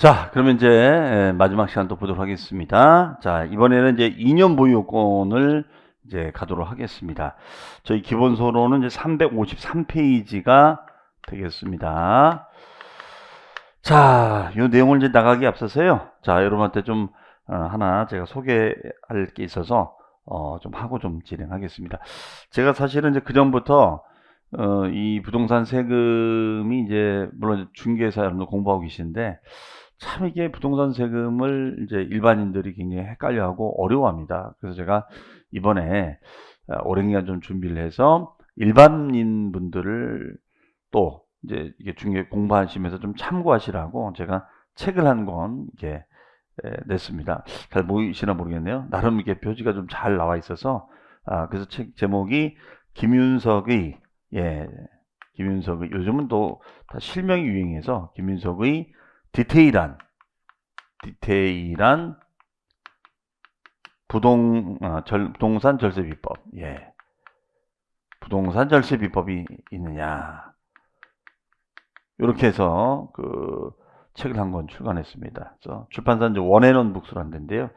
자, 그러면 이제 마지막 시간 또 보도록 하겠습니다. 자, 이번에는 이제 2년 보유권을 이제 가도록 하겠습니다. 저희 기본서로는 이제 353페이지가 되겠습니다. 자, 이 내용을 이제 나가기 앞서서요. 자, 여러분한테 좀 하나 제가 소개할 게 있어서 좀 하고 좀 진행하겠습니다. 제가 사실은 이제 그 전부터 이 부동산 세금이 이제 물론 중개사 여러분들 공부하고 계신데 참 이게 부동산 세금을 이제 일반인들이 굉장히 헷갈려하고 어려워합니다. 그래서 제가 이번에 오랜 기간 좀 준비를 해서 일반인 분들을 또 이제 이게 중개 공부하시면서 좀 참고하시라고 제가 책을 한 권 이렇게 냈습니다. 잘 보이시나 모르겠네요. 나름 이게 표지가 좀 잘 나와 있어서 그래서 책 제목이 김윤석의 김윤석의 요즘은 또 다 실명이 유행해서 김윤석의 디테일한 부동산 절세 비법. 부동산 절세 비법이 있느냐. 이렇게 해서 그 책을 한 권 출간했습니다. 그래서 출판사 이제 원앤원 북스라는 데인데요.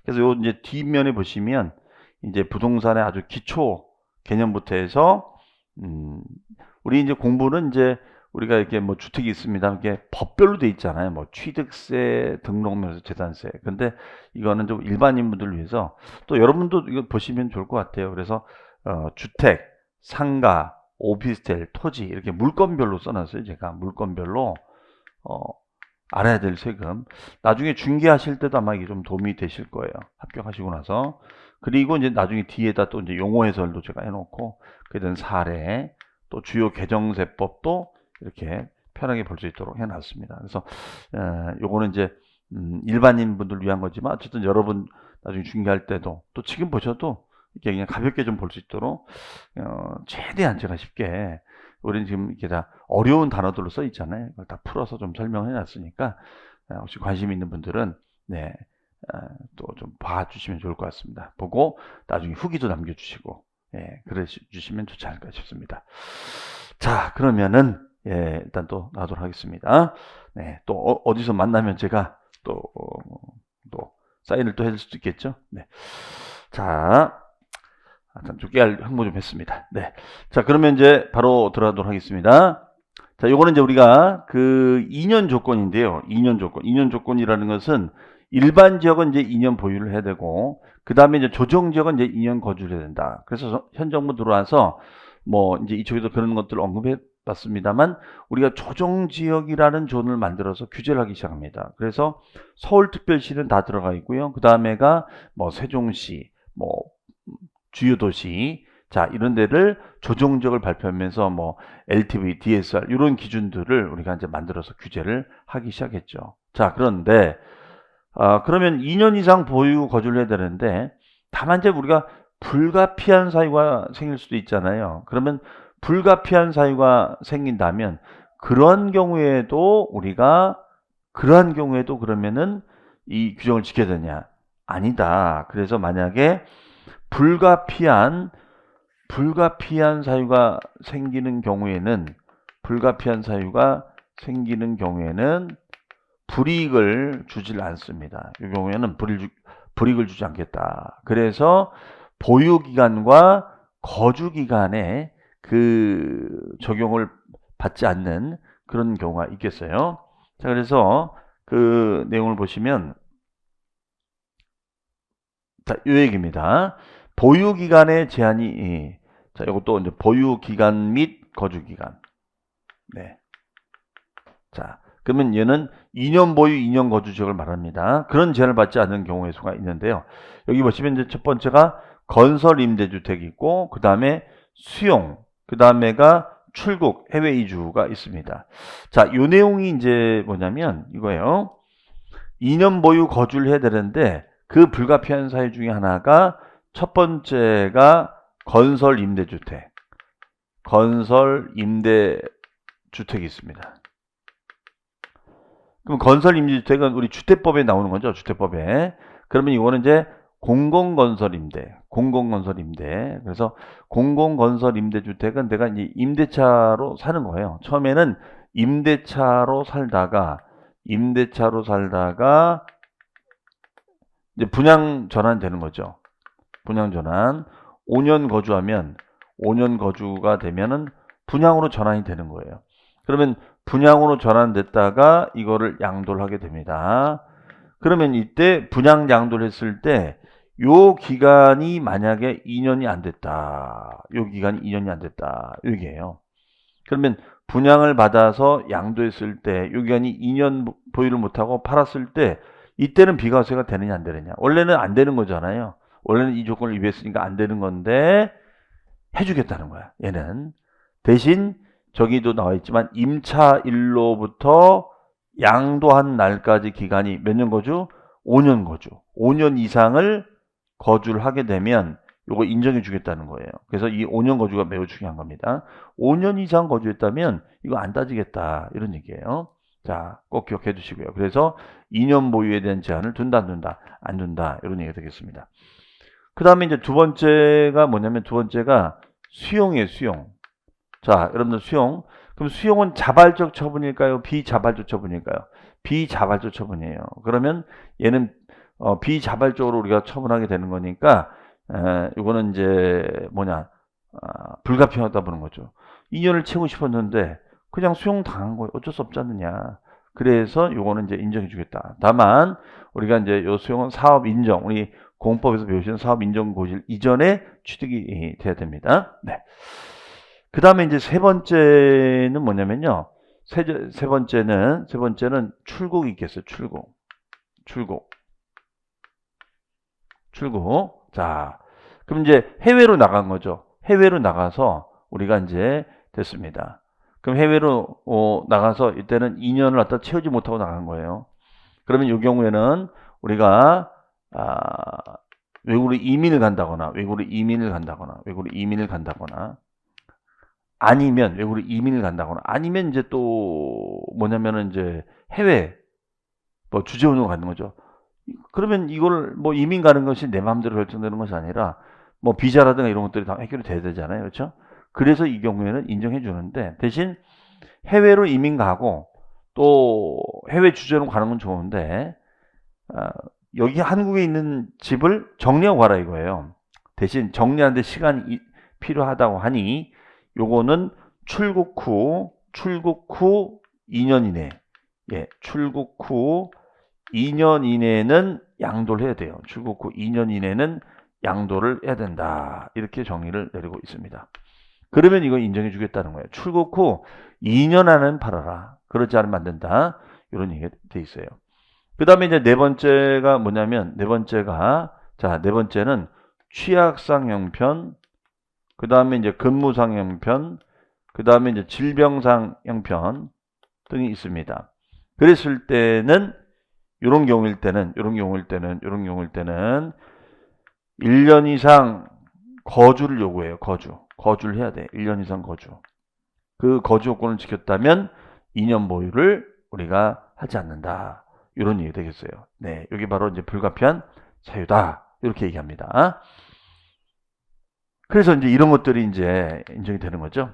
그래서 요 이제 뒷면에 보시면 이제 부동산의 아주 기초 개념부터 해서 우리 이제 공부는 이제 우리가 이렇게 뭐 주택이 있습니다. 이게 법별로 돼 있잖아요. 뭐 취득세, 등록면서 재산세. 근데 이거는 좀 일반인분들을 위해서 또 여러분도 이거 보시면 좋을 것 같아요. 그래서 주택, 상가, 오피스텔, 토지 이렇게 물건별로 써놨어요. 제가 물건별로 알아야 될 세금. 나중에 중개하실 때도 아마 이게 좀 도움이 되실 거예요. 합격하시고 나서. 그리고 이제 나중에 뒤에다 또 이제 용어 해설도 제가 해놓고 그에 대한 사례, 또 주요 개정세법도 이렇게 편하게 볼 수 있도록 해놨습니다. 그래서 요거는 이제 일반인 분들 위한 거지만 어쨌든 여러분 나중에 중개할 때도 또 지금 보셔도 이렇게 그냥 가볍게 좀 볼 수 있도록 최대한 제가 쉽게 우리는 지금 이렇게 다 어려운 단어들로 써 있잖아요. 그걸 다 풀어서 좀 설명해 놨으니까 혹시 관심 있는 분들은 또 좀 봐주시면 좋을 것 같습니다. 보고 나중에 후기도 남겨주시고 그래 주시면 좋지 않을까 싶습니다. 자, 그러면은 일단 또 나도록 하겠습니다. 네, 또 어디서 만나면 제가 또 사인을 또 해줄 수도 있겠죠. 네. 자, 좀 깨알 홍보 좀 했습니다. 네. 자, 그러면 이제 바로 들어가도록 하겠습니다. 자, 요거는 이제 우리가 그 2년 조건인데요. 2년 조건. 2년 조건이라는 것은 일반 지역은 이제 2년 보유를 해야 되고, 그 다음에 이제 조정 지역은 이제 2년 거주를 해야 된다. 그래서 현 정부 들어와서 뭐 이제 이쪽에서 그런 것들을 언급해 봤습니다만, 우리가 조정 지역이라는 존을 만들어서 규제를 하기 시작합니다. 그래서 서울특별시는 다 들어가 있고요. 그 다음에가 뭐 세종시, 뭐 주요 도시, 자, 이런 데를 조정지역을 발표하면서 뭐 LTV, DSR 이런 기준들을 우리가 이제 만들어서 규제를 하기 시작했죠. 자, 그런데 그러면 2년 이상 보유 거주를 해야 되는데 다만 이제 우리가 불가피한 사유가 생길 수도 있잖아요. 그러면 불가피한 사유가 생긴다면 그러한 경우에도 그러면은 이 규정을 지켜야 되냐? 아니다. 그래서 만약에 불가피한 사유가 생기는 경우에는 불이익을 주질 않습니다. 이 경우에는 불이익을 주지 않겠다. 그래서 보유기간과 거주기간에 그 적용을 받지 않는 그런 경우가 있겠어요. 자, 그래서 그 내용을 보시면 자, 요 얘기입니다. 보유기간의 제한이 자, 이것도 이제 보유기간 및 거주기간. 네. 자, 그러면 얘는 2년 보유, 2년 거주 지역을 말합니다. 그런 제한을 받지 않는 경우의 수가 있는데요. 여기 보시면 이제 첫 번째가 건설 임대주택이 있고, 그 다음에 수용, 그 다음에가 출국, 해외 이주가 있습니다. 자, 요 내용이 이제 뭐냐면 이거예요. 2년 보유 거주를 해야 되는데 그 불가피한 사유 중에 하나가 첫 번째가 건설 임대주택이 있습니다. 그럼 건설 임대주택은 우리 주택법에 나오는 거죠. 주택법에. 그러면 이거는 이제 공공건설 임대. 그래서 공공건설 임대주택은 내가 이제 임대차로 사는 거예요. 처음에는 임대차로 살다가 임대차로 살다가 이제 분양 전환되는 거죠. 분양 전환. 5년 거주하면 5년 거주가 되면은 분양으로 전환이 되는 거예요. 그러면 분양으로 전환됐다가 이거를 양도를 하게 됩니다. 그러면 이때 분양 양도를 했을 때 요 기간이 만약에 2년이 안 됐다. 요 기간이 2년이 안 됐다. 여기에요. 그러면 분양을 받아서 양도했을 때 요 기간이 2년 보유를 못하고 팔았을 때 이때는 비과세가 되느냐 안 되느냐. 원래는 안 되는 거잖아요. 원래는 이 조건을 위배했으니까 안 되는 건데 해주겠다는 거야. 얘는. 대신 저기도 나와 있지만 임차일로부터 양도한 날까지 기간이 몇 년 거주? 5년 거주. 5년 이상을 거주를 하게 되면 요거 인정해 주겠다는 거예요. 그래서 이 5년 거주가 매우 중요한 겁니다. 5년 이상 거주했다면 이거 안 따지겠다. 이런 얘기예요. 자, 꼭 기억해 두시고요. 그래서 2년 보유에 대한 제한을 둔다, 안 둔다, 안 둔다. 이런 얘기가 되겠습니다. 그 다음에 이제 두 번째가 뭐냐면 두 번째가 수용이에요, 수용. 자, 여러분들 수용. 그럼 수용은 자발적 처분일까요? 비자발적 처분일까요? 비자발적 처분이에요. 그러면 얘는 비자발적으로 우리가 처분하게 되는 거니까 이거는 이제 뭐냐 불가피하다 보는 거죠. 2년을 채우고 싶었는데 그냥 수용 당한 거예요. 어쩔 수 없지 않느냐. 그래서 이거는 이제 인정해 주겠다. 다만 우리가 이제 요 수용은 사업 인정, 우리 공법에서 배우시는 사업 인정 고실 이전에 취득이 돼야 됩니다. 네. 그 다음에 이제 세 번째는 뭐냐면요. 세 번째는 출국이 있겠어요. 출국. 자, 그럼 이제 해외로 나간 거죠. 해외로 나가서 우리가 이제 됐습니다. 그럼 해외로 나가서 이때는 2년을 갖다 채우지 못하고 나간 거예요. 그러면 이 경우에는 우리가 외국으로 이민을 간다거나 아니면 외국으로 이민을 간다거나 아니면 이제 또 뭐냐면은 이제 해외 뭐 주재원으로 가는 거죠. 그러면 이걸 뭐 이민 가는 것이 내 마음대로 결정되는 것이 아니라 뭐 비자라든가 이런 것들이 다 해결이 돼야 되잖아요. 그렇죠? 그래서 이 경우에는 인정해 주는데 대신 해외로 이민 가고 또 해외 주재원으로 가는 건 좋은데 여기 한국에 있는 집을 정리하고 가라 이거예요. 대신 정리하는데 시간이 필요하다고 하니 요거는 출국 후 2년 이내, 출국 후 2년 이내는 양도를 해야 돼요. 출국 후 2년 이내는 양도를 해야 된다. 이렇게 정의를 내리고 있습니다. 그러면 이거 인정해 주겠다는 거예요. 출국 후 2년 안은 팔아라. 그렇지 않으면 안 된다. 이런 얘기가 돼 있어요. 그 다음에 이제 네 번째가 뭐냐면, 네 번째는 취약상 형편, 그 다음에 이제 근무상 형편, 그 다음에 이제 질병상 형편 등이 있습니다. 그랬을 때는, 이런 경우일 때는 1년 이상 거주를 요구해요. 거주를 해야 돼. 1년 이상 거주. 그 거주 요건을 지켰다면 2년 보유를 우리가 하지 않는다. 이런 얘기 되겠어요. 네, 여기 바로 이제 불가피한 사유다. 이렇게 얘기합니다. 그래서 이제 이런 것들이 이제 인정이 되는 거죠.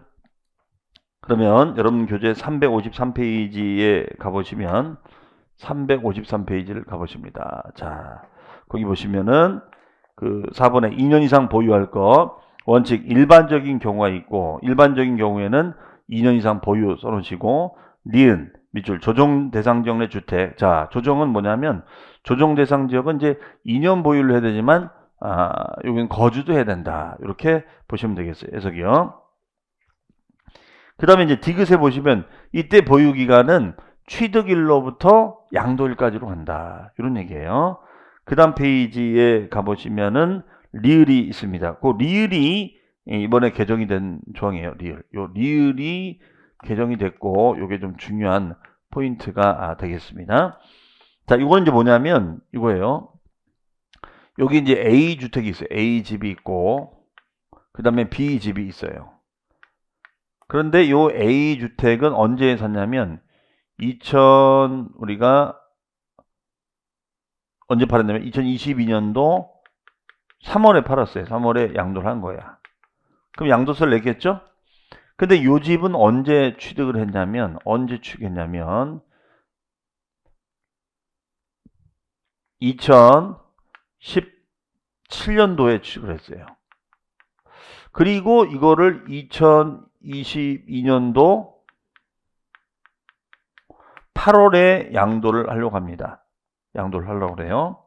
그러면 여러분 교재 353페이지에 가보시면 353페이지를 가보십니다. 자, 거기 보시면은 그 4번에 2년 이상 보유할 것 원칙 일반적인 경우가 있고 일반적인 경우에는 2년 이상 보유 써놓으시고 니은 밑줄 조정 대상 지역 내 주택. 자, 조정은 뭐냐면 조정 대상 지역은 이제 2년 보유를 해야 되지만 여기는 거주도 해야 된다. 이렇게 보시면 되겠어요. 해석이요. 그 다음에 이제 디귿에 보시면 이때 보유 기간은 취득일로부터 양도일까지로 간다. 이런 얘기예요. 그 다음 페이지에 가보시면은 리을이 있습니다. 그 리을이 이번에 개정이 된 조항이에요. 리을이 개정이 됐고 요게 좀 중요한 포인트가 되겠습니다. 자, 이거는 이제 뭐냐면 이거예요. 여기 이제 A 주택이 있어요. A 집이 있고 그 다음에 B 집이 있어요. 그런데 요 A 주택은 언제 샀냐면 우리가 언제 팔았냐면 2022년도 3월에 팔았어요. 3월에 양도를 한 거야. 그럼 양도세를 냈겠죠? 근데 요 집은 언제 취득을 했냐면 언제 취득했냐면 2017년도에 취직을 했어요. 그리고 이거를 2022년도 8월에 양도를 하려고 합니다. 양도를 하려고 그래요.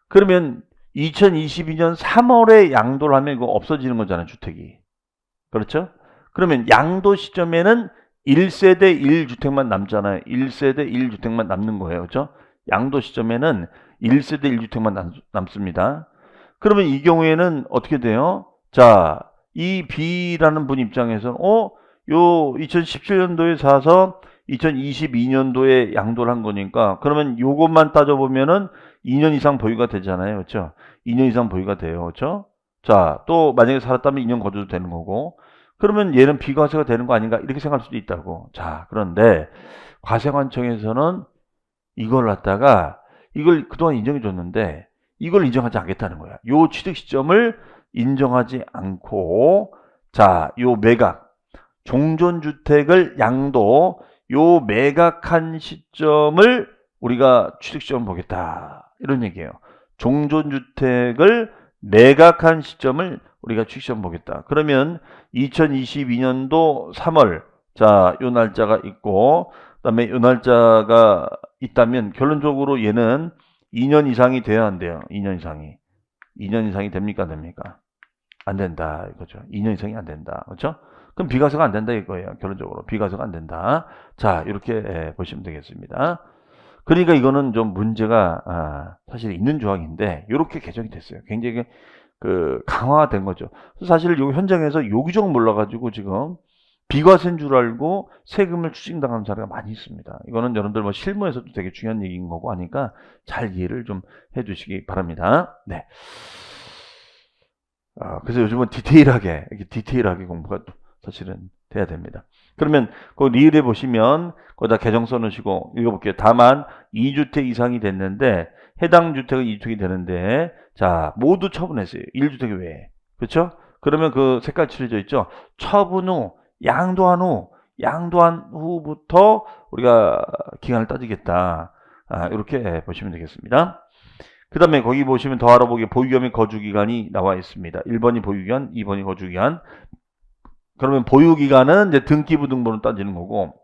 그러면 2022년 3월에 양도를 하면 이거 없어지는 거잖아요, 주택이. 그렇죠? 그러면 양도 시점에는 1세대 1주택만 남잖아요. 1세대 1주택만 남는 거예요. 그렇죠? 양도 시점에는 1세대 1주택만 남습니다. 그러면 이 경우에는 어떻게 돼요? 자, 이 B라는 분 입장에서는 요 2017년도에 사서 2022년도에 양도를 한 거니까 그러면 요것만 따져보면은 2년 이상 보유가 되잖아요. 그렇죠? 2년 이상 보유가 돼요. 그렇죠? 자, 또 만약에 살았다면 2년 거주도 되는 거고 그러면 얘는 비과세가 되는 거 아닌가 이렇게 생각할 수도 있다고. 자, 그런데 과세관청에서는 이걸 갖다가 이걸 그동안 인정해 줬는데 이걸 인정하지 않겠다는 거야. 요 취득 시점을 인정하지 않고 자, 요 매각 종전주택을 양도 요 매각한 시점을 우리가 취득 시점 보겠다. 이런 얘기예요. 종전주택을 매각한 시점을 우리가 취득 시점 보겠다. 그러면 2022년도 3월 자, 요 날짜가 있고 그다음에 요 날짜가 있다면 결론적으로 얘는 2년 이상이 돼야 한대요. 2년 이상이. 2년 이상이 됩니까? 안 됩니까? 안 된다. 이거죠. 2년 이상이 안 된다. 그렇죠? 그럼 비과세가 안 된다 이거예요. 결론적으로. 비과세가 안 된다. 자, 이렇게 보시면 되겠습니다. 그러니까 이거는 좀 문제가 사실 있는 조항인데 이렇게 개정이 됐어요. 굉장히 강화된 거죠. 사실 요 현장에서 요 규정을 몰라가지고 지금 비과세인 줄 알고 세금을 추징당하는 사례가 많이 있습니다. 이거는 여러분들 뭐 실무에서도 되게 중요한 얘기인 거고 하니까 잘 이해를 좀 해주시기 바랍니다. 네. 그래서 요즘은 디테일하게 공부가 사실은 돼야 됩니다. 그러면 그 리을에 보시면 거기다 개정 써놓으시고 읽어볼게요. 다만 2주택 이상이 됐는데 해당 주택은 2주택이 되는데 자 모두 처분했어요. 1주택 외에. 그렇죠? 그러면 그 색깔 칠해져 있죠. 처분 후 양도한 후부터 우리가 기간을 따지겠다. 이렇게 보시면 되겠습니다. 그 다음에 거기 보시면 더 알아보기 보유기간 및 거주기간이 나와 있습니다. 1번이 보유기간, 2번이 거주기간. 그러면 보유기간은 이제 등기부 등본을 따지는 거고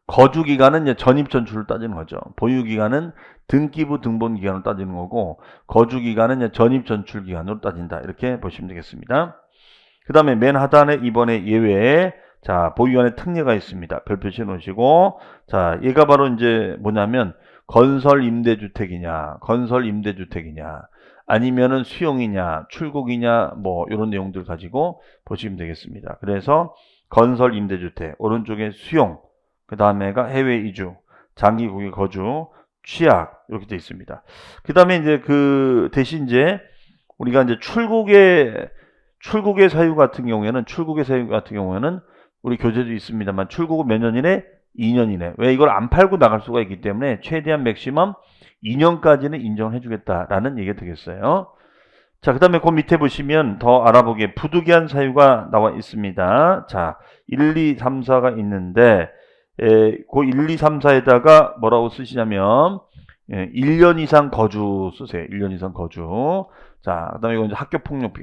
거주기간은 이제 전입전출을 따지는 거죠. 보유기간은 등기부 등본 기간을 따지는 거고 거주기간은 이제 전입전출 기간으로 따진다. 이렇게 보시면 되겠습니다. 그 다음에 맨 하단에 2번에 예외에 자 보유기간의 특례가 있습니다. 별표시 놓으시고 자 얘가 바로 이제 뭐냐면 건설 임대주택이냐 아니면은 수용이냐 출국이냐 뭐 이런 내용들 가지고 보시면 되겠습니다. 그래서 건설 임대주택 오른쪽에 수용 그 다음에가 해외 이주 장기 거기 거주 취약 이렇게 되어 있습니다. 그 다음에 이제 그 대신 이제 우리가 이제 출국의 사유 같은 경우에는 우리 교재도 있습니다만 출국은 몇 년 이내 2년 이내. 왜 이걸 안 팔고 나갈 수가 있기 때문에 최대한 맥시멈 2년까지는 인정해 주겠다라는 얘기가 되겠어요. 자, 그 다음에 그 밑에 보시면 더 알아보기에 부득이한 사유가 나와 있습니다. 자, 1, 2, 3, 4가 있는데 그 1, 2, 3, 4에다가 뭐라고 쓰시냐면 1년 이상 거주 쓰세요. 1년 이상 거주. 자, 그 다음에 이건 이제 학교 폭력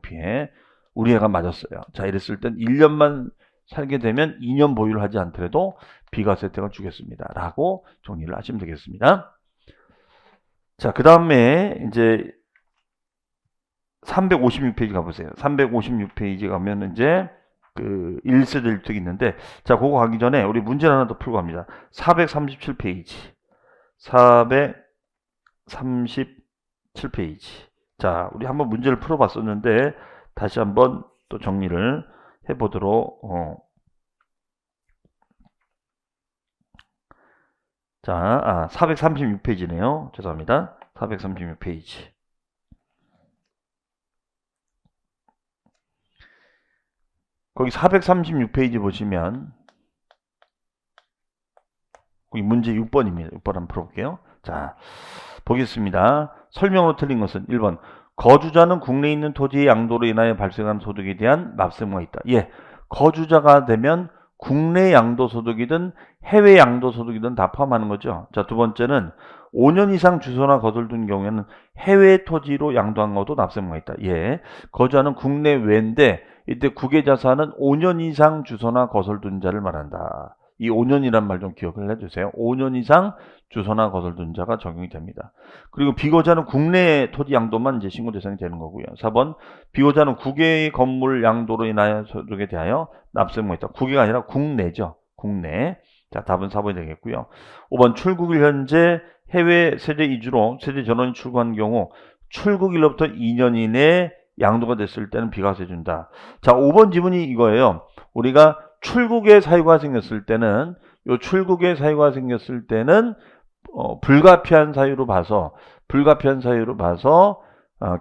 피해. 우리 애가 맞았어요. 자, 이랬을 땐 1년만 살게 되면 2년 보유를 하지 않더라도 비과세 혜택을 주겠습니다. 라고 정리를 하시면 되겠습니다. 자, 그 다음에 이제 356페이지 가보세요. 356페이지 가면 이제 그 1세대 1주택이 있는데 자, 그거 가기 전에 우리 문제를 하나 더 풀고 갑니다. 437페이지. 437페이지. 자, 우리 한번 문제를 풀어봤었는데 다시 한번 또 정리를 해보도록 자, 436페이지네요. 죄송합니다. 436페이지. 거기 436페이지 보시면 거기 문제 6번입니다. 6번 한번 풀어볼게요. 자, 보겠습니다. 설명으로 틀린 것은 1번 거주자는 국내에 있는 토지의 양도로 인하여 발생한 소득에 대한 납세 의무가 있다. 예, 거주자가 되면 국내 양도소득이든 해외 양도소득이든 다 포함하는 거죠. 자, 두 번째는 5년 이상 주소나 거소를 둔 경우에는 해외 토지로 양도한 것도 납세의무가 있다. 예. 거주하는 국내외인데 이때 국외자산은 5년 이상 주소나 거소를 둔 자를 말한다. 이 5년이란 말 좀 기억을 해주세요. 5년 이상 주소나 거소를 둔 자가 적용이 됩니다. 그리고 비거주하는 국내 토지 양도만 이제 신고 대상이 되는 거고요. 4번 비거주하는 국외 건물 양도로 인하여 소득에 대하여 납세의무가 있다. 국외가 아니라 국내죠. 국내. 자, 답은 4번이 되겠고요. 5번 출국일 현재 해외 세대 이주로 세대 전원이 출국한 경우 출국일로부터 2년 이내에 양도가 됐을 때는 비과세 준다. 자, 5번 지문이 이거예요. 우리가 출국의 사유가 생겼을 때는 불가피한 사유로 봐서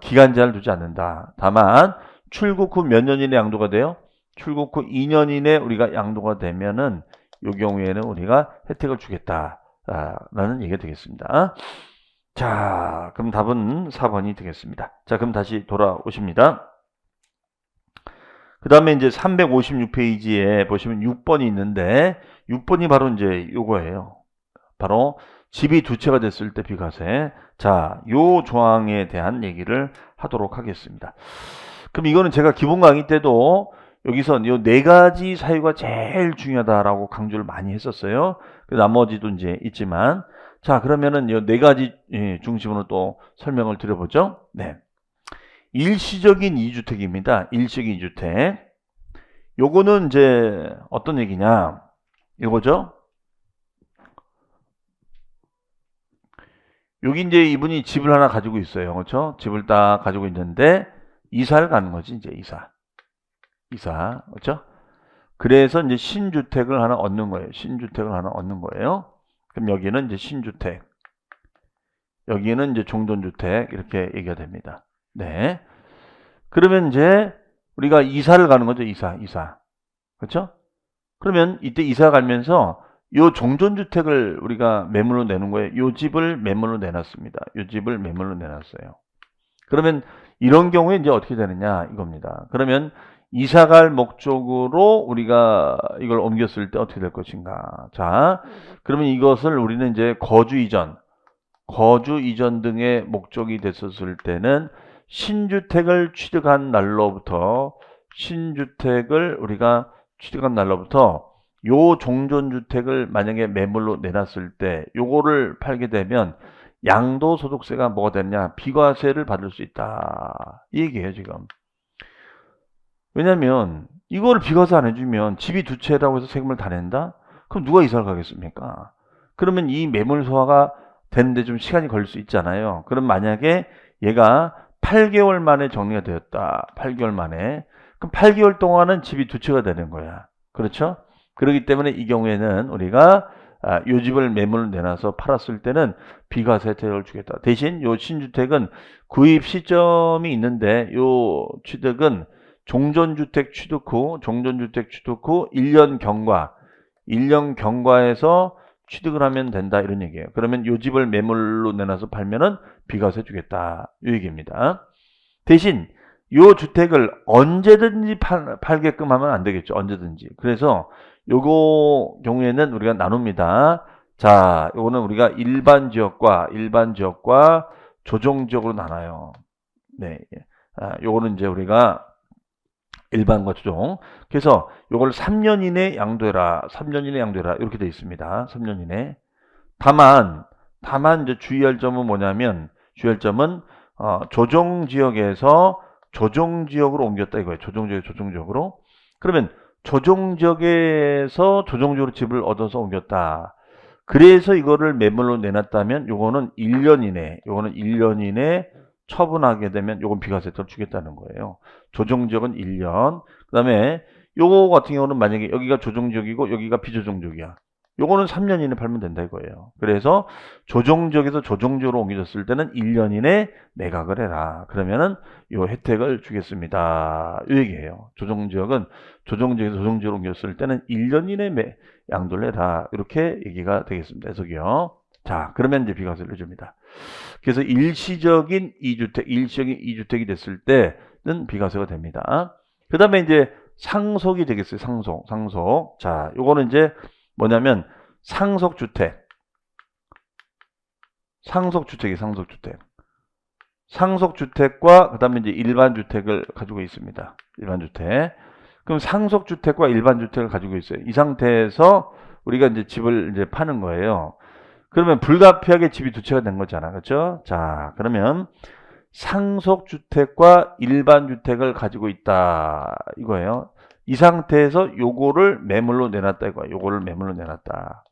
기간제한을 두지 않는다. 다만 출국 후 몇 년 이내 양도가 돼요? 출국 후 2년 이내 우리가 양도가 되면은 이 경우에는 우리가 혜택을 주겠다라는 얘기가 되겠습니다. 자, 그럼 답은 4번이 되겠습니다. 자, 그럼 다시 돌아오십니다. 그 다음에 이제 356페이지에 보시면 6번이 있는데 6번이 바로 이제 요거예요. 바로 집이 두 채가 됐을 때 비과세. 자, 요 조항에 대한 얘기를 하도록 하겠습니다. 그럼 이거는 제가 기본 강의 때도 여기서 요 네 가지 사유가 제일 중요하다라고 강조를 많이 했었어요. 나머지도 이제 있지만, 자, 그러면은 요 네 가지 중심으로 또 설명을 드려보죠. 네. 일시적인 2주택입니다. 일시적인 2주택. 요거는 이제 어떤 얘기냐? 이거죠. 여기 이제 이분이 집을 하나 가지고 있어요. 그렇죠? 집을 딱 가지고 있는데 이사를 가는 거지, 이제 이사. 그렇죠? 그래서 이제 신주택을 하나 얻는 거예요. 신주택을 하나 얻는 거예요. 그럼 여기는 이제 신주택. 여기는 이제 종전주택 이렇게 얘기가 됩니다. 네. 그러면 이제 우리가 이사를 가는 거죠. 이사. 그렇죠? 그러면 이때 이사 가면서 요 종전주택을 우리가 매물로 내는 거예요. 요 집을 매물로 내놨습니다. 요 집을 매물로 내놨어요. 그러면 이런 경우에 이제 어떻게 되느냐 이겁니다. 그러면 이사 갈 목적으로 우리가 이걸 옮겼을 때 어떻게 될 것인가. 자, 그러면 이것을 우리는 이제 거주 이전 등의 목적이 됐었을 때는 신주택을 취득한 날로부터 요 종전주택을 만약에 매물로 내놨을 때 요거를 팔게 되면 양도소득세가 뭐가 되느냐? 비과세를 받을 수 있다. 이 얘기예요, 지금. 왜냐면 이거를 비과세 안 해주면 집이 두 채라고 해서 세금을 다 낸다? 그럼 누가 이사를 가겠습니까? 그러면 이 매물 소화가 되는데 좀 시간이 걸릴 수 있잖아요. 그럼 만약에 얘가 8개월 만에 정리가 되었다. 8개월 만에. 그럼 8개월 동안은 집이 두 채가 되는 거야. 그렇죠? 그렇기 때문에 이 경우에는 우리가 요 집을 매물로 내놔서 팔았을 때는 비과세 혜택을 주겠다. 대신 요 신주택은 구입 시점이 있는데 요 취득은 종전주택 취득 후 1년 경과에서 취득을 하면 된다 이런 얘기예요. 그러면 요 집을 매물로 내놔서 팔면은 비과세 주겠다 이 얘기입니다. 대신 요 주택을 언제든지 팔게끔 하면 안 되겠죠. 언제든지. 그래서 요거 경우에는 우리가 나눕니다. 자, 요거는 우리가 일반 지역과 조정 지역으로 나눠요. 네. 요거는 이제 우리가 일반과 조정. 그래서 요걸 3년 이내 양도해라. 이렇게 되어 있습니다. 3년 이내. 다만 이제 주의할 점은 뭐냐면 조정 지역에서 조정 지역으로 옮겼다 이거예요. 조정 지역으로. 그러면 조정 지역에서 조정 지역으로 집을 얻어서 옮겼다. 그래서 이거를 매물로 내놨다면 요거는 1년 이내 처분하게 되면 요건 비과세 혜택을 주겠다는 거예요. 조정 지역은 1년. 그다음에 요거 같은 경우는 만약에 여기가 조정 지역이고 여기가 비조정 지역이야. 요거는 3년 이내 팔면 된다 이거예요. 그래서 조정 지역에서 조정 지역으로 옮겨졌을 때는 1년 이내 매각을 해라. 그러면은 요 혜택을 주겠습니다. 이 얘기예요. 조정 지역에서 조정 지역으로 옮겼을 때는 1년 이내 양도를 해라. 이렇게 얘기가 되겠습니다. 해석이요. 자, 그러면 이제 비과세를 줍니다. 그래서 일시적인 2주택이 됐을 때는 비과세가 됩니다. 그 다음에 이제 상속이 되겠어요. 상속. 자, 요거는 이제 뭐냐면 상속주택. 상속주택이 상속주택. 상속주택과 그 다음에 이제 일반주택을 가지고 있습니다. 일반주택. 그럼 상속주택과 일반주택을 가지고 있어요. 이 상태에서 우리가 이제 집을 이제 파는 거예요. 그러면 불가피하게 집이 두 채가 된 거잖아. 그렇죠? 자, 그러면 상속주택과 일반주택을 가지고 있다. 이거예요. 이 상태에서 요거를 매물로 내놨다. 이거예요. 요거를 매물로 내놨다.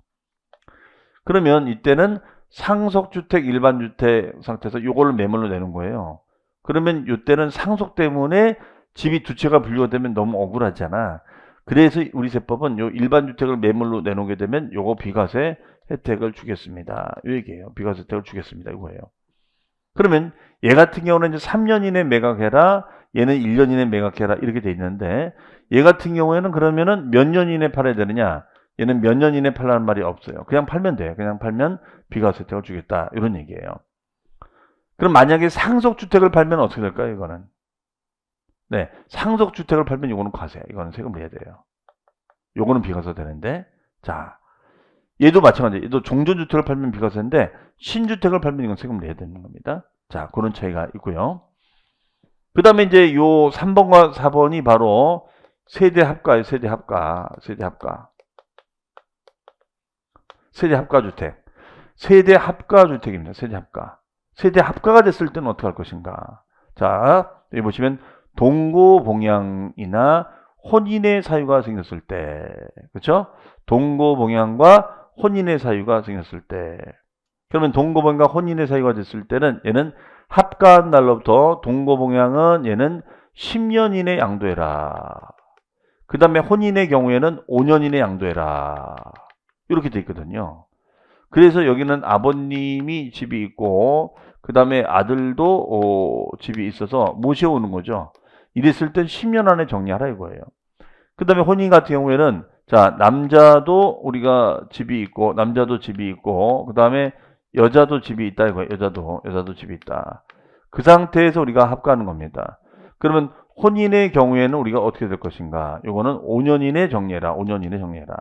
그러면 이때는 상속주택, 일반주택 상태에서 요거를 매물로 내는 거예요. 그러면 이때는 상속 때문에 집이 두 채가 분류가 되면 너무 억울하잖아. 그래서 우리 세법은 요 일반주택을 매물로 내놓게 되면 요거 비과세 혜택을 주겠습니다. 이 얘기예요. 비과세 혜택을 주겠습니다. 이거예요. 그러면 얘 같은 경우는 이제 3년 이내 매각해라, 얘는 1년 이내 매각해라 이렇게 돼 있는데 얘 같은 경우에는 그러면은 몇 년 이내 팔아야 되느냐? 얘는 몇 년 이내 팔라는 말이 없어요. 그냥 팔면 돼요. 그냥 팔면 비과세 혜택을 주겠다. 이런 얘기예요. 그럼 만약에 상속주택을 팔면 어떻게 될까요? 이거는. 네, 상속주택을 팔면 이거는 과세. 이거는 세금을 내야 돼요. 요거는 비과세 되는데, 자, 얘도 마찬가지. 얘도 종전주택을 팔면 비과세인데 신주택을 팔면 이건 세금을 내야 되는 겁니다. 자, 그런 차이가 있고요. 그 다음에 이제 요 3번과 4번이 바로 세대합가예요. 세대합가. 세대합가. 세대합가주택. 세대합가주택입니다. 세대합가. 세대합가가 됐을 때는 어떻게 할 것인가. 자, 여기 보시면 동고봉양이나 혼인의 사유가 생겼을 때, 그렇죠? 동고봉양과 혼인의 사유가 생겼을 때, 그러면 동고봉양과 혼인의 사유가 됐을 때는 얘는 합가한 날로부터 동고봉양은 얘는 10년 이내 양도해라. 그 다음에 혼인의 경우에는 5년 이내 양도해라. 이렇게 돼 있거든요. 그래서 여기는 아버님이 집이 있고 그 다음에 아들도 집이 있어서 모셔오는 거죠. 이랬을 땐 10년 안에 정리하라 이거예요. 그 다음에 혼인 같은 경우에는 자, 남자도 우리가 집이 있고 남자도 집이 있고 그 다음에 여자도 집이 있다 이거예요. 여자도 집이 있다. 그 상태에서 우리가 합가하는 겁니다. 그러면 혼인의 경우에는 우리가 어떻게 될 것인가? 요거는 5년 이내 정리해라. 5년 이내 정리해라.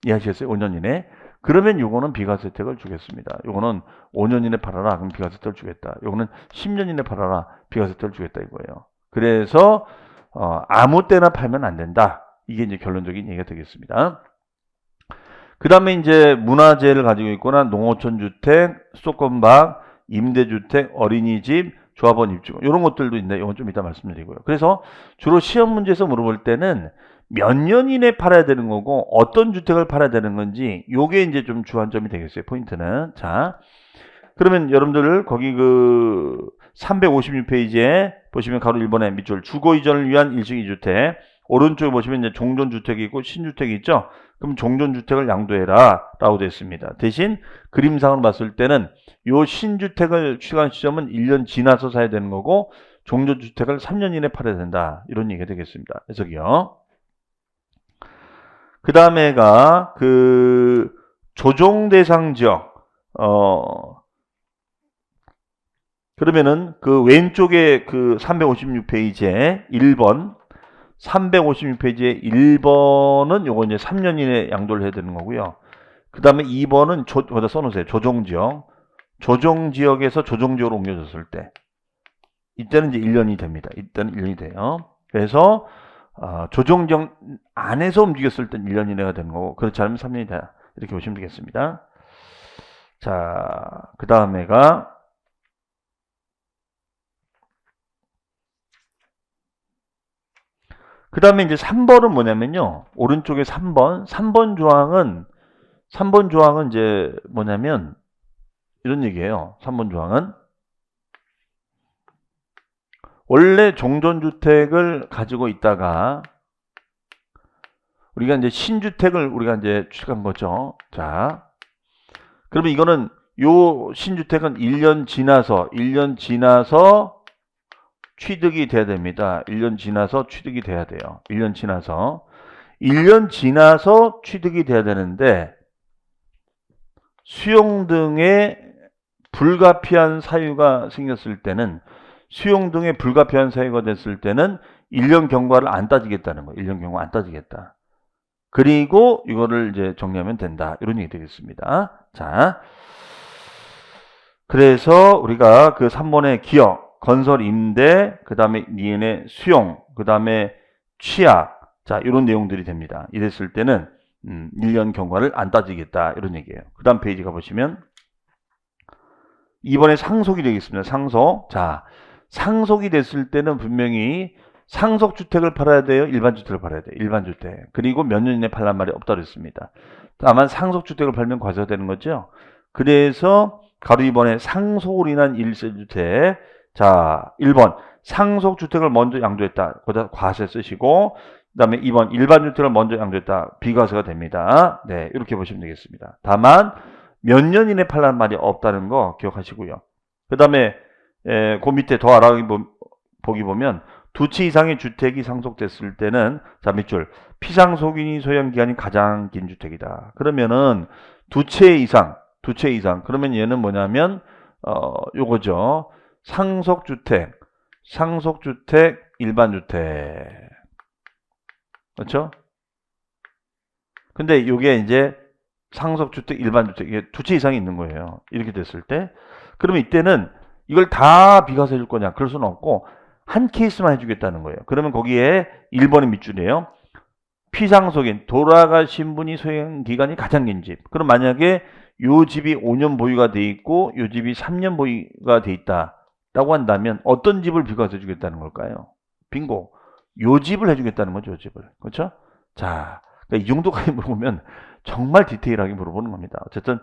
이해하시겠어요? 5년 이내. 그러면 요거는 비과세 혜택을 주겠습니다. 요거는 5년 이내 팔아라. 그럼 비과세 혜택을 주겠다. 요거는 10년 이내 팔아라. 비과세 혜택을 주겠다 이거예요. 그래서 아무 때나 팔면 안 된다. 이게 이제 결론적인 얘기가 되겠습니다. 그 다음에 이제 문화재를 가지고 있거나 농어촌 주택, 수도권박, 임대주택, 어린이집, 조합원 입주권 이런 것들도 있는데 이건 좀 이따 말씀드리고요. 그래서 주로 시험 문제에서 물어볼 때는 몇 년 이내 팔아야 되는 거고 어떤 주택을 팔아야 되는 건지 요게 이제 좀 주안점이 되겠어요. 포인트는. 자, 그러면 여러분들 거기 그 356페이지에 보시면 가로 1번에 밑줄 주거 이전을 위한 일식 2주택 오른쪽에 보시면 이제 종전주택이 있고 신주택이 있죠. 그럼 종전주택을 양도해라 라고 되어 있습니다. 대신 그림상으로 봤을 때는 요 신주택을 취득한 시점은 1년 지나서 사야 되는 거고 종전주택을 3년 이내 팔아야 된다. 이런 얘기가 되겠습니다. 해석이요. 그 다음에가 그 조정대상 지역 그러면은 그 왼쪽에 그 356페이지에 1번 356페이지에 1번은 요거 이제 3년 이내 양도를 해야 되는 거고요. 그 다음에 2번은 거기다 써놓으세요. 조정지역. 조정지역에서 조정지역으로 옮겨졌을 때. 이때는 이제 1년이 됩니다. 이때는 1년이 돼요. 그래서 조정지역 안에서 움직였을 땐 1년 이내가 되는 거고 그렇지 않으면 3년이 다 이렇게 보시면 되겠습니다. 자, 그 다음에가 그 다음에 이제 3번은 뭐냐면요. 오른쪽에 3번 조항은 이제 뭐냐면 이런 얘기예요. 3번 조항은 원래 종전주택을 가지고 있다가 우리가 이제 신주택을 우리가 이제 취득한 거죠. 자, 그러면 이거는 요 신주택은 1년 지나서 취득이 돼야 됩니다. 1년 지나서 취득이 돼야 돼요. 1년 지나서 취득이 돼야 되는데 수용 등의 불가피한 사유가 생겼을 때는 수용 등의 불가피한 사유가 됐을 때는 1년 경과를 안 따지겠다는 거예요. 1년 경과 안 따지겠다. 그리고 이거를 이제 정리하면 된다. 이런 얘기 되겠습니다. 자, 그래서 우리가 그 3번의 기억, 건설 임대, 그 다음에 니은의 수용, 그 다음에 취약, 자, 이런 내용들이 됩니다. 이랬을 때는 1년 경과를 안 따지겠다, 이런 얘기예요. 그 다음 페이지 가보시면 2번에 상속이 되겠습니다. 상속. 자, 상속이 됐을 때는 분명히 상속주택을 팔아야 돼요? 일반주택을 팔아야 돼요? 일반주택. 그리고 몇 년 이내 팔란 말이 없다고 했습니다. 다만 상속주택을 팔면 과세가 되는 거죠. 그래서 가로 2번에 상속으로 인한 일세주택. 자, 1번 상속주택을 먼저 양도했다. 거기다 과세 쓰시고, 그 다음에 2번 일반주택을 먼저 양도했다. 비과세가 됩니다. 네, 이렇게 보시면 되겠습니다. 다만 몇 년 이내 팔라는 말이 없다는 거 기억하시고요. 그 다음에 그 밑에 더 알아보기 보면 두 채 이상의 주택이 상속됐을 때는 자, 밑줄 피상속인이 소유한 기간이 가장 긴 주택이다. 그러면은 두 채 이상 그러면 얘는 뭐냐면 요거죠. 상속주택, 일반주택. 그렇죠? 근데 요게 이제 상속주택, 일반주택, 이게 두 채 이상이 있는 거예요. 이렇게 됐을 때. 그러면 이때는 이걸 다 비과세 해줄 거냐? 그럴 수는 없고, 한 케이스만 해주겠다는 거예요. 그러면 거기에 1번의 밑줄이에요. 피상속인, 돌아가신 분이 소유한 기간이 가장 긴 집. 그럼 만약에 요 집이 5년 보유가 돼 있고, 요 집이 3년 보유가 돼 있다라고 한다면 어떤 집을 비과세 해주겠다는 걸까요? 빙고. 요 집을 해주겠다는 거죠, 요 집을. 그렇죠? 자, 그러니까 이 정도까지 물어보면 정말 디테일하게 물어보는 겁니다. 어쨌든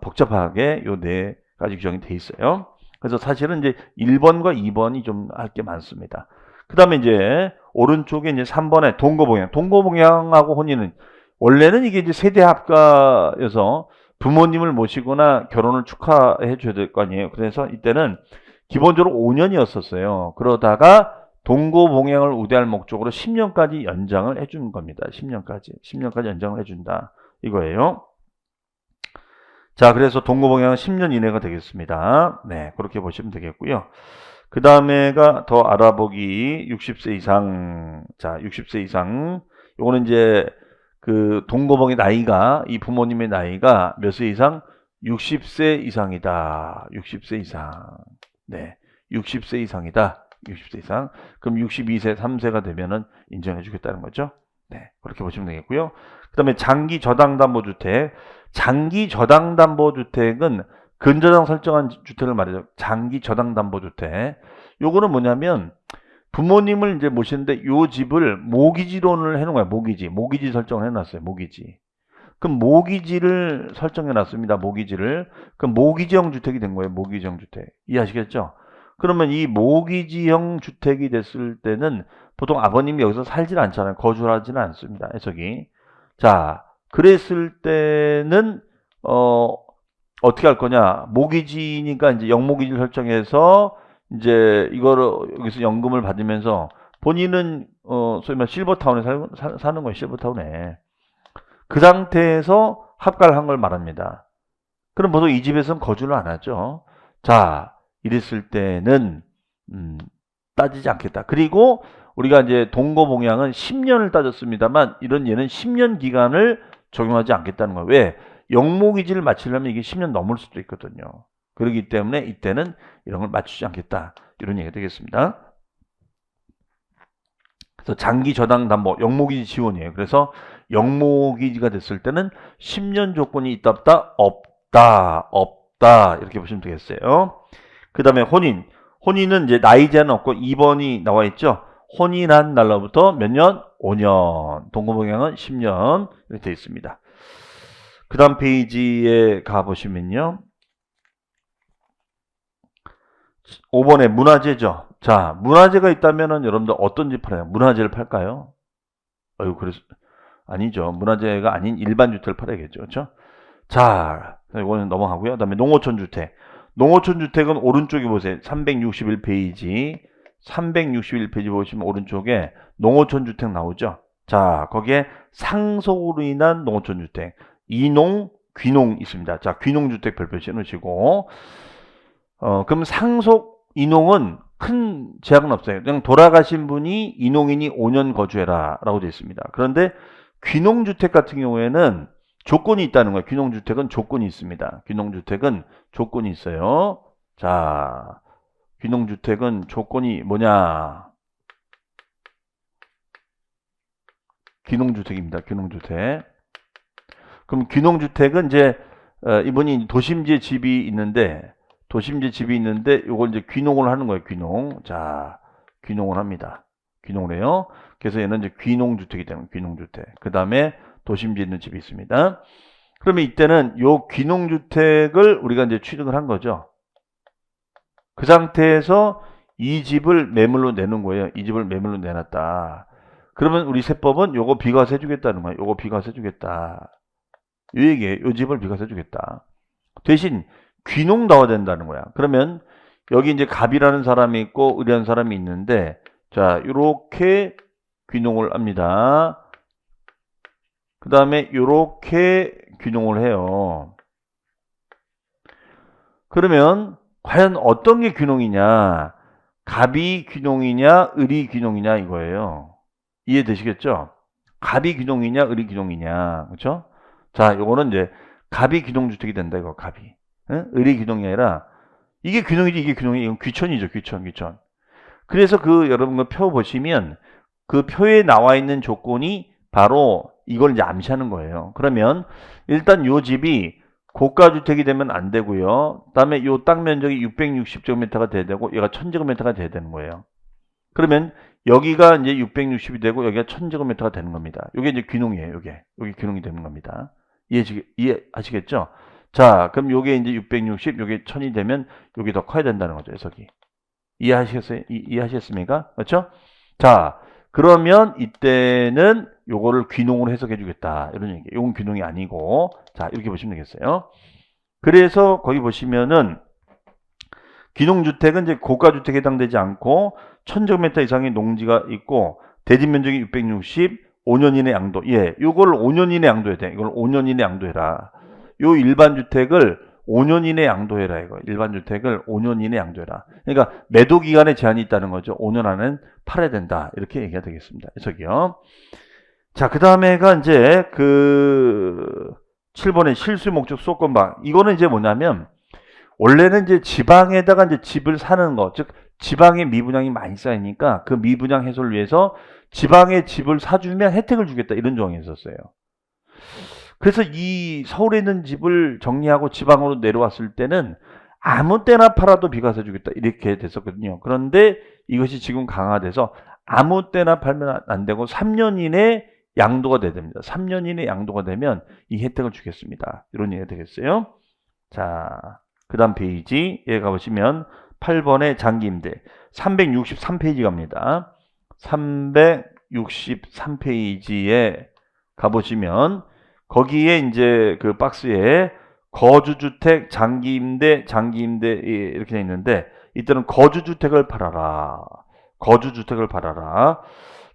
복잡하게 요 네 가지 규정이 돼 있어요. 그래서 사실은 이제 1번과 2번이 좀 할 게 많습니다. 그 다음에 이제 오른쪽에 이제 3번에 동거봉양. 동거봉양하고 혼인은 원래는 이게 이제 세대 합가여서 부모님을 모시거나 결혼을 축하해 줘야 될 거 아니에요. 그래서 이때는 기본적으로 5년이었었어요. 그러다가 동거봉양을 우대할 목적으로 10년까지 연장을 해준 겁니다. 10년까지 연장을 해준다. 이거예요. 자, 그래서 동거봉양은 10년 이내가 되겠습니다. 네, 그렇게 보시면 되겠고요. 그 다음에가 더 알아보기 60세 이상. 자, 60세 이상. 요거는 이제 그 동거봉의 나이가, 이 부모님의 나이가 몇 세 이상? 60세 이상이다. 60세 이상. 네, 60세 이상이다. 60세 이상. 그럼 62세, 3세가 되면은 인정해 주겠다는 거죠. 네, 그렇게 보시면 되겠고요. 그 다음에 장기 저당담보주택. 장기 저당담보주택은 근저당 설정한 주택을 말이죠. 장기 저당담보주택. 요거는 뭐냐면 부모님을 이제 모시는데 요 집을 모기지론을 해놓은 거예요. 모기지 설정을 해놨어요. 모기지. 그럼 모기지를 설정해 놨습니다. 모기지를. 그럼 모기지형 주택이 된 거예요. 모기지형 주택. 이해하시겠죠? 그러면 이 모기지형 주택이 됐을 때는 보통 아버님이 여기서 살질 않잖아요. 거주를 하지는 않습니다. 해석이. 자, 그랬을 때는 어떻게 할 거냐? 모기지니까 이제 영모기지를 설정해서 이제 이거를 여기서 연금을 받으면서 본인은 소위 말 실버타운에 사는 거예요. 실버타운에. 그 상태에서 합가를 한 걸 말합니다. 그럼 보통 이 집에서는 거주를 안 하죠. 자, 이랬을 때는 따지지 않겠다. 그리고 우리가 이제 동거봉양은 10년을 따졌습니다만 이런 얘는 10년 기간을 적용하지 않겠다는 거예요. 왜? 영모기지를 맞추려면 이게 10년 넘을 수도 있거든요. 그렇기 때문에 이때는 이런 걸 맞추지 않겠다. 이런 얘기가 되겠습니다. 그래서 장기 저당 담보, 영모기지 지원이에요. 그래서 영모기지가 됐을 때는 10년 조건이 있다 없다 이렇게 보시면 되겠어요. 그 다음에 혼인은 이제 나이 제한 없고 2번이 나와 있죠. 혼인한 날로부터 몇 년? 5년. 동거봉양은 10년 이렇게 되어 있습니다. 그 다음 페이지에 가보시면요. 5번에 문화재죠. 자, 문화재가 있다면은 여러분들 어떤 집 팔아요? 문화재를 팔까요? 그래서 아니죠. 문화재가 아닌 일반 주택을 팔아야겠죠. 그렇죠? 자, 이거는 넘어가고요. 그다음에 농어촌 주택. 농어촌 주택은 오른쪽에 보세요. 361페이지. 361페이지 보시면 오른쪽에 농어촌 주택 나오죠. 자, 거기에 상속으로 인한 농어촌 주택. 이농, 귀농 있습니다. 자, 귀농 주택 별표시 넣으시고 그럼 상속 이농은 큰 제약은 없어요. 그냥 돌아가신 분이 이농인이 5년 거주해라 라고 되어 있습니다. 그런데 귀농주택 같은 경우에는 조건이 있다는 거예요. 귀농주택은 조건이 있습니다. 귀농주택은 조건이 있어요. 자, 귀농주택은 조건이 뭐냐? 귀농주택입니다. 귀농주택. 그럼 귀농주택은 이제 이분이 도심지에 집이 있는데 요걸 이제 귀농을 하는 거예요. 귀농. 자, 귀농을 합니다. 귀농을 해요. 그래서 얘는 이제 귀농주택이 되는 귀농주택. 그 다음에 도심지에 있는 집이 있습니다. 그러면 이때는 요 귀농주택을 우리가 이제 취득을 한 거죠. 그 상태에서 이 집을 매물로 내는 거예요. 이 집을 매물로 내놨다. 그러면 우리 세법은 요거 비과세 해주겠다는 거예요. 요거 비과세 해주겠다. 요 얘기예요. 요 집을 비과세 해주겠다. 대신 귀농 나와야 된다는 거야. 그러면 여기 이제 갑이라는 사람이 있고 을이라는 사람이 있는데, 자, 요렇게 귀농을 합니다. 그 다음에 요렇게 귀농을 해요. 그러면 과연 어떤 게 귀농이냐? 갑이 귀농이냐, 을이 귀농이냐 이거예요. 이해되시겠죠? 갑이 귀농이냐, 을이 귀농이냐, 그렇죠? 자, 요거는 이제 갑이 귀농주택이 된다 이거 갑이. 응? 을이 귀농이 아니라 이게 귀농이지 이게 귀농이 이건 귀천이죠, 귀천. 그래서 그 여러분 그 표 보시면 그 표에 나와 있는 조건이 바로 이걸 이제 암시하는 거예요. 그러면 일단 요 집이 고가주택이 되면 안 되고요. 그다음에 요 땅 면적이 660제곱미터가 돼야 되고 얘가 1000제곱미터가 돼야 되는 거예요. 그러면 여기가 이제 660이 되고 여기가 1000제곱미터가 되는 겁니다. 이게 이제 귀농이에요. 여기 귀농이 되는 겁니다. 이해하시겠죠? 자, 그럼 요게 이제 660, 요게 1000이 되면 요게 더 커야 된다는 거죠. 해석이. 이해하시겠어요? 이해하셨습니까? 그렇죠? 자, 그러면 이때는 요거를 귀농으로 해석해 주겠다. 이런 얘기. 요건 귀농이 아니고. 자, 이렇게 보시면 되겠어요. 그래서 거기 보시면은 귀농주택은 이제 고가주택에 해당되지 않고 1000제곱미터 이상의 농지가 있고 대지 면적이 660, 5년 이내 양도. 예, 요걸 5년 이내 양도해야 돼. 이걸 5년 이내 양도해라. 요 일반 주택을 5년 이내 양도해라 이거. 일반 주택을 5년 이내 양도해라. 그러니까 매도 기간에 제한이 있다는 거죠. 5년 안에는 팔아야 된다. 이렇게 얘기가 되겠습니다. 해석이요. 자, 그 다음에가 이제 그 7번의 실수 목적 수도권방. 이거는 이제 뭐냐면 원래는 이제 지방에다가 이제 집을 사는 거, 즉 지방에 미분양이 많이 쌓이니까 그 미분양 해소를 위해서 지방에 집을 사주면 혜택을 주겠다 이런 조항이 있었어요. 그래서 이 서울에 있는 집을 정리하고 지방으로 내려왔을 때는 아무 때나 팔아도 비과세 주겠다 이렇게 됐었거든요. 그런데 이것이 지금 강화돼서 아무 때나 팔면 안 되고 3년 이내 양도가 돼야 됩니다. 3년 이내 양도가 되면 이 혜택을 주겠습니다. 이런 얘기가 되겠어요. 자, 그 다음 페이지 에 가보시면 8번의 장기임대 363페이지 갑니다. 363페이지에 가보시면 거기에 이제 그 박스에 거주주택, 장기임대 이렇게 돼 있는데 이때는 거주주택을 팔아라. 거주주택을 팔아라.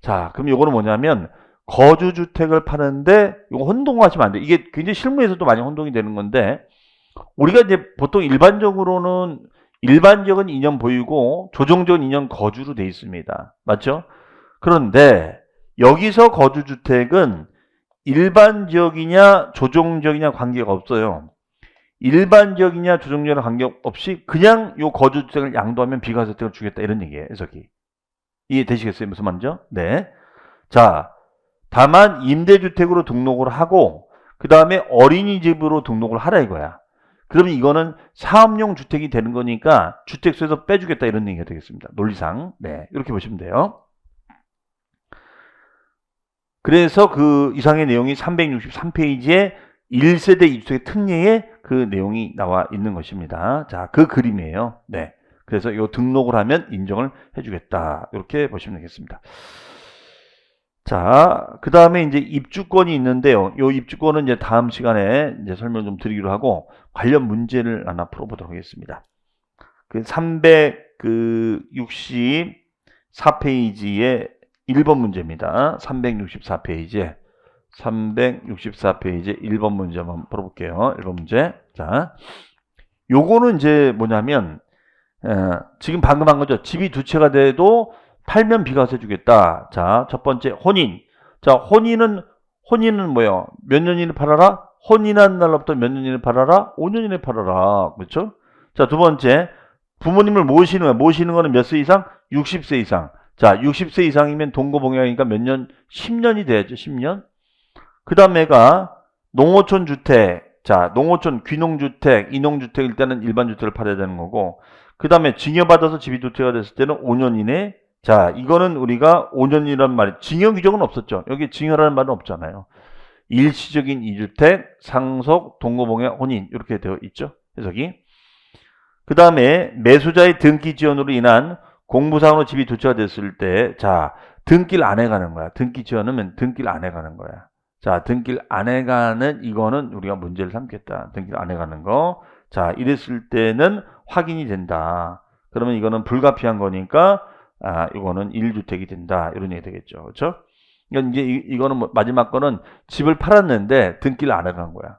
자, 그럼 요거는 뭐냐면 거주주택을 파는데 이거 혼동하시면 안 돼. 이게 굉장히 실무에서도 많이 혼동이 되는 건데 우리가 이제 보통 일반적으로는 일반적인 2년 보유고 조정적인 2년 거주로 돼 있습니다. 맞죠? 그런데 여기서 거주주택은 일반적이냐 조정적이냐 관계가 없어요. 일반적이냐 조정적이냐 관계없이 그냥 요 거주주택을 양도하면 비과세 혜택을 주겠다 이런 얘기예요. 해석이. 이해되시겠어요? 무슨 말인지? 네. 자, 다만 임대주택으로 등록을 하고 그 다음에 어린이집으로 등록을 하라 이거야. 그러면 이거는 사업용 주택이 되는 거니까 주택수에서 빼주겠다 이런 얘기가 되겠습니다. 논리상. 네, 이렇게 보시면 돼요. 그래서 그 이상의 내용이 363페이지에 1세대 2주택 특례에 그 내용이 나와 있는 것입니다. 자, 그 그림이에요. 네. 그래서 이 등록을 하면 인정을 해주겠다. 이렇게 보시면 되겠습니다. 자, 그 다음에 이제 입주권이 있는데요. 이 입주권은 이제 다음 시간에 이제 설명 좀 드리기로 하고 관련 문제를 하나 풀어보도록 하겠습니다. 그 364페이지에 1번 문제입니다. 364페이지에 1번 문제 한번 풀어볼게요. 1번 문제. 자, 요거는 이제 뭐냐면 지금 방금 한 거죠. 집이 두 채가 돼도 팔면 비과세 주겠다. 자, 첫 번째 혼인. 자, 혼인은 뭐예요? 몇 년 이내 팔아라? 혼인한 날로부터 몇 년 이내 팔아라? 5년 이내 팔아라. 그렇죠? 자, 두 번째. 부모님을 모시는 거는 몇 세 이상? 60세 이상. 자, 60세 이상이면 동거봉양이니까 몇 년? 10년이 돼야죠. 10년. 그 다음에가 농어촌 주택. 자, 농어촌 귀농주택, 인농주택일 때는 일반 주택을 팔아야 되는 거고, 그 다음에 증여받아서 집이 두 채가 됐을 때는 5년 이내. 자, 이거는 우리가 5년이란 말이, 증여 규정은 없었죠. 여기 증여라는 말은 없잖아요. 일시적인 이주택, 상속, 동거봉양, 혼인 이렇게 되어 있죠. 해석이. 그 다음에 매수자의 등기 지연으로 인한 공부상으로 집이 두 채가 됐을 때, 자, 등기를 안 해가는 거야. 등기 지연하면 등기를 안 해가는 거야. 자, 등기를 안 해가는 이거는 우리가 문제를 삼겠다. 등기를 안 해가는 거. 자, 이랬을 때는 확인이 된다. 그러면 이거는 불가피한 거니까 이거는 1주택이 된다. 이런 얘기 되겠죠. 그렇죠? 그러니까 이제 이거는 뭐 마지막 거는 집을 팔았는데 등기를 안 해간 거야.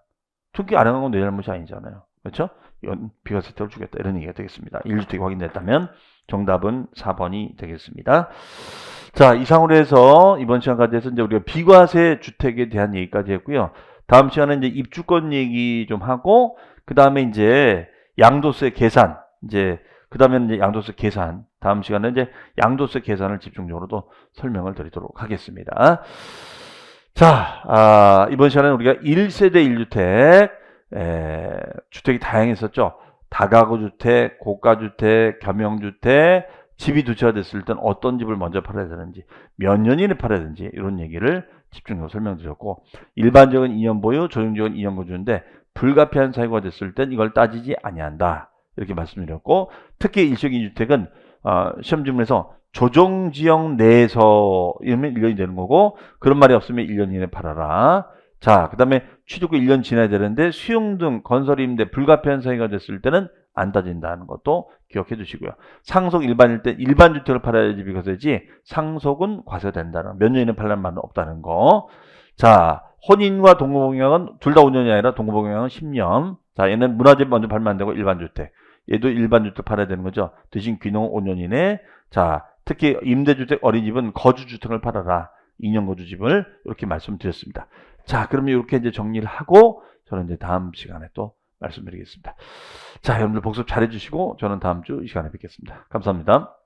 등기 안 해간 건 내 잘못이 아니잖아요. 그렇죠? 이건 비과세 혜택을 주겠다. 이런 얘기가 되겠습니다. 1주택이 확인됐다면 정답은 4번이 되겠습니다. 자, 이상으로 해서 이번 시간까지 해서 이제 우리가 비과세 주택에 대한 얘기까지 했고요. 다음 시간에 이제 입주권 얘기 좀 하고, 그 다음에 이제 양도세 계산, 그 다음에는 이제 양도세 계산, 다음 시간에 이제 양도세 계산을 집중적으로 또 설명을 드리도록 하겠습니다. 자, 이번 시간에는 우리가 1세대 1주택, 주택이 다양했었죠. 다가구주택, 고가주택, 겸용주택, 집이 두 채가 됐을 땐 어떤 집을 먼저 팔아야 되는지, 몇 년 이내 팔아야 되는지 이런 얘기를 집중적으로 설명드렸고, 일반적인 2년 보유, 조용적인 2년 거주인데 불가피한 사유가 됐을 땐 이걸 따지지 아니한다. 이렇게 말씀드렸고, 특히 일시적인 주택은 시험 질문에서 조정지역 내에서 이러면 1년이 되는 거고, 그런 말이 없으면 1년 이내 팔아라. 자, 그 다음에 취득후 1년 지나야 되는데 수용 등 건설임대 불가피한 사유가 됐을 때는 안 따진다는 것도 기억해 두시고요. 상속 일반일 때 일반 주택을 팔아야지 비과세지 상속은 과세가 된다는, 몇 년이나 팔라는 말은 없다는 거. 자, 혼인과 동거봉양은 둘 다 5년이 아니라 동거봉양은 10년. 자, 얘는 문화재 먼저 팔면 안 되고 일반 주택. 얘도 일반 주택 팔아야 되는 거죠. 대신 귀농 5년 이내. 자, 특히 임대주택 어린이집은 거주주택을 팔아라. 2년 거주집을 이렇게 말씀드렸습니다. 자, 그러면 이렇게 이제 정리를 하고 저는 이제 다음 시간에 또 말씀드리겠습니다. 자, 여러분들 복습 잘 해주시고 저는 다음 주 이 시간에 뵙겠습니다. 감사합니다.